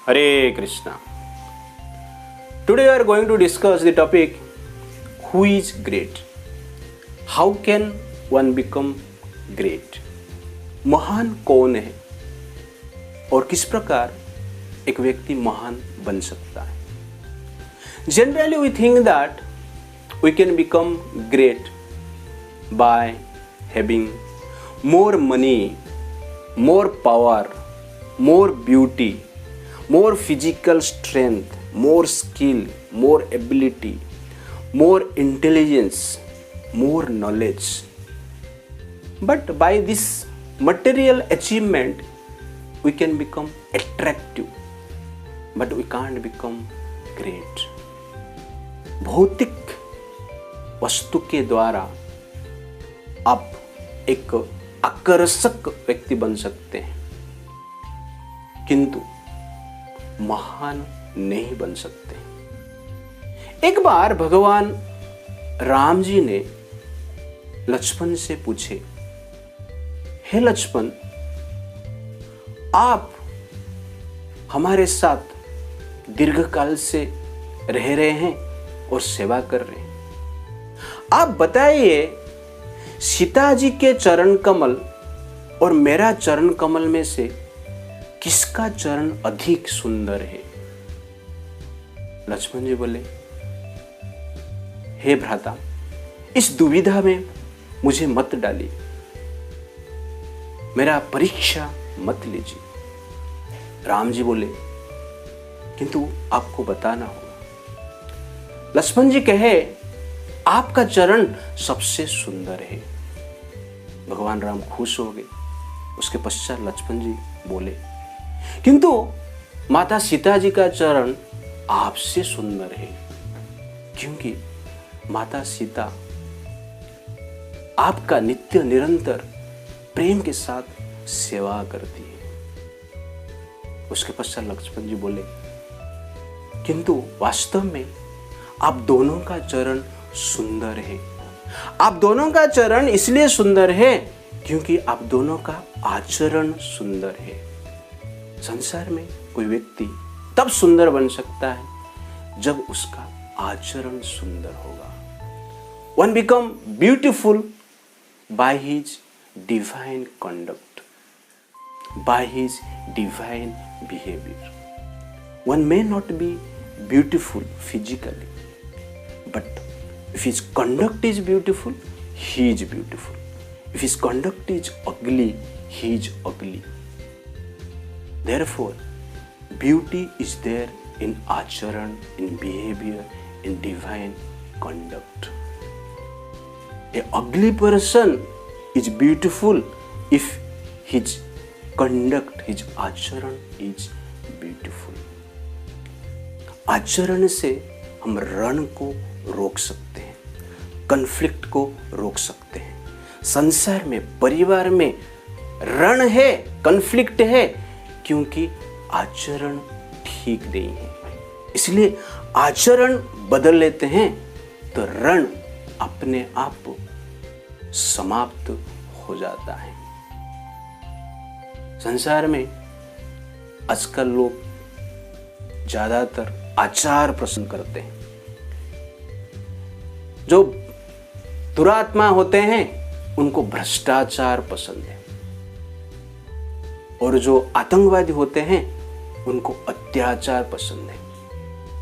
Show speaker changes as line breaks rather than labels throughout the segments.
Hare Krishna. Today we are going to discuss the topic who is great. How can one become great? महान कौन है और किस प्रकार एक व्यक्ति महान बन सकता है? Generally we think that we can become great by having more money, more power, more beauty, more physical strength, more skill, more ability, more intelligence, more knowledge. But by this material achievement, we can become attractive, but we can't become great. भौतिक वस्तु के द्वारा आप एक आकर्षक व्यक्ति बन सकते हैं, किंतु महान नहीं बन सकते। एक बार भगवान राम जी ने लक्ष्मण से पूछे, हे लक्ष्मण, आप हमारे साथ दीर्घकाल से रह रहे हैं और सेवा कर रहे हैं। आप बताइए, सीता जी के चरण कमल और मेरा चरण कमल में से किसका चरण अधिक सुंदर है? लक्ष्मण जी बोले, हे भ्राता, इस दुविधा में मुझे मत डालिए, मेरा परीक्षा मत लीजिए। राम जी बोले, किंतु आपको बताना होगा। लक्ष्मण जी कहे, आपका चरण सबसे सुंदर है। भगवान राम खुश हो गए। उसके पश्चात लक्ष्मण जी बोले, किंतु माता सीता जी का चरण आपसे सुंदर है, क्योंकि माता सीता आपका नित्य निरंतर प्रेम के साथ सेवा करती है। उसके पश्चात लक्ष्मण जी बोले, किंतु वास्तव में आप दोनों का चरण सुंदर है। आप दोनों का चरण इसलिए सुंदर है क्योंकि आप दोनों का आचरण सुंदर है। संसार में कोई व्यक्ति तब सुंदर बन सकता है जब उसका आचरण सुंदर होगा। One become beautiful by his divine conduct, by his divine behavior. One may not be beautiful physically, but if his conduct is beautiful, he is beautiful. If his conduct is ugly, he is ugly. Therefore, beauty is there in acharan, in behavior, in divine conduct. A ugly person is beautiful if his conduct, his acharan is beautiful. आचरण से हम रण को रोक सकते हैं, conflict को रोक सकते हैं। संसार में, परिवार में रण है, कन्फ्लिक्ट है, क्योंकि आचरण ठीक नहीं है। इसलिए आचरण बदल लेते हैं तो रण अपने आप समाप्त हो जाता है। संसार में आजकल लोग ज्यादातर आचार पसंद करते हैं। जो दुरात्मा होते हैं उनको भ्रष्टाचार पसंद है, और जो आतंकवादी होते हैं उनको अत्याचार पसंद है।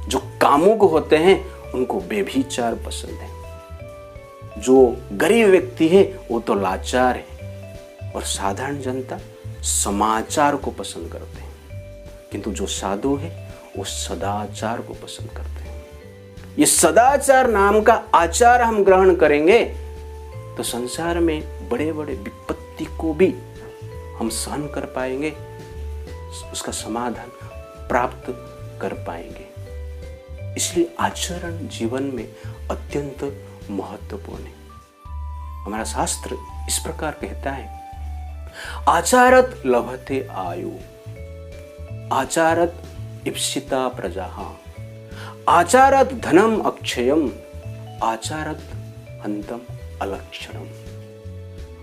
जो कामुक होते हैं उनको व्यभिचार पसंद है। जो गरीब व्यक्ति है वो तो लाचार है, और साधारण जनता समाचार को पसंद करते हैं। किंतु जो साधु है वो सदाचार को पसंद करते हैं। ये सदाचार नाम का आचार हम ग्रहण करेंगे तो संसार में बड़े बड़े विपत्ति को भी हम सहन कर पाएंगे, उसका समाधान प्राप्त कर पाएंगे। इसलिए आचरण जीवन में अत्यंत महत्वपूर्ण है। हमारा शास्त्र इस प्रकार कहता है, आचारत लभते आयु, आचारत इप्सिता प्रजाः, आचारत धनम अक्षयम, आचारत हंतम अलक्षणम।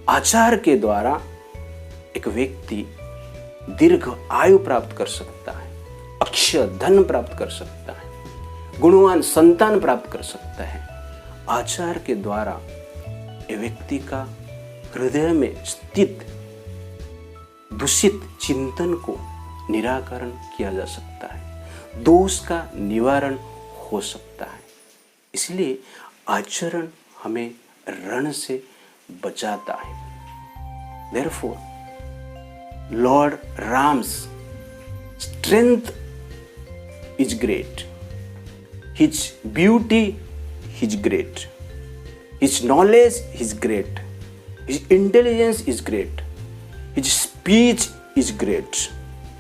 आचार के द्वारा एक व्यक्ति दीर्घ आयु प्राप्त कर सकता है, अक्षय धन प्राप्त कर सकता है, गुणवान संतान प्राप्त कर सकता है। आचार के द्वारा ये व्यक्ति का हृदय में स्थित दूषित चिंतन को निराकरण किया जा सकता है, दोष का निवारण हो सकता है। इसलिए आचरण हमें रण से बचाता है। Therefore, Lord Ram's strength is great. His beauty is great. His knowledge is great. His intelligence is great. His speech is great.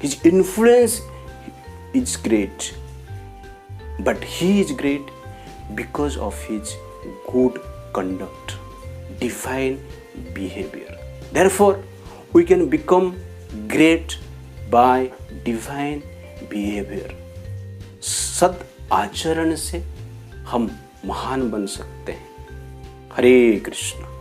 His influence is great. But he is great because of his good conduct, divine behavior. Therefore, we can become great by divine behavior. सद आचरण से हम महान बन सकते हैं। हरे कृष्ण।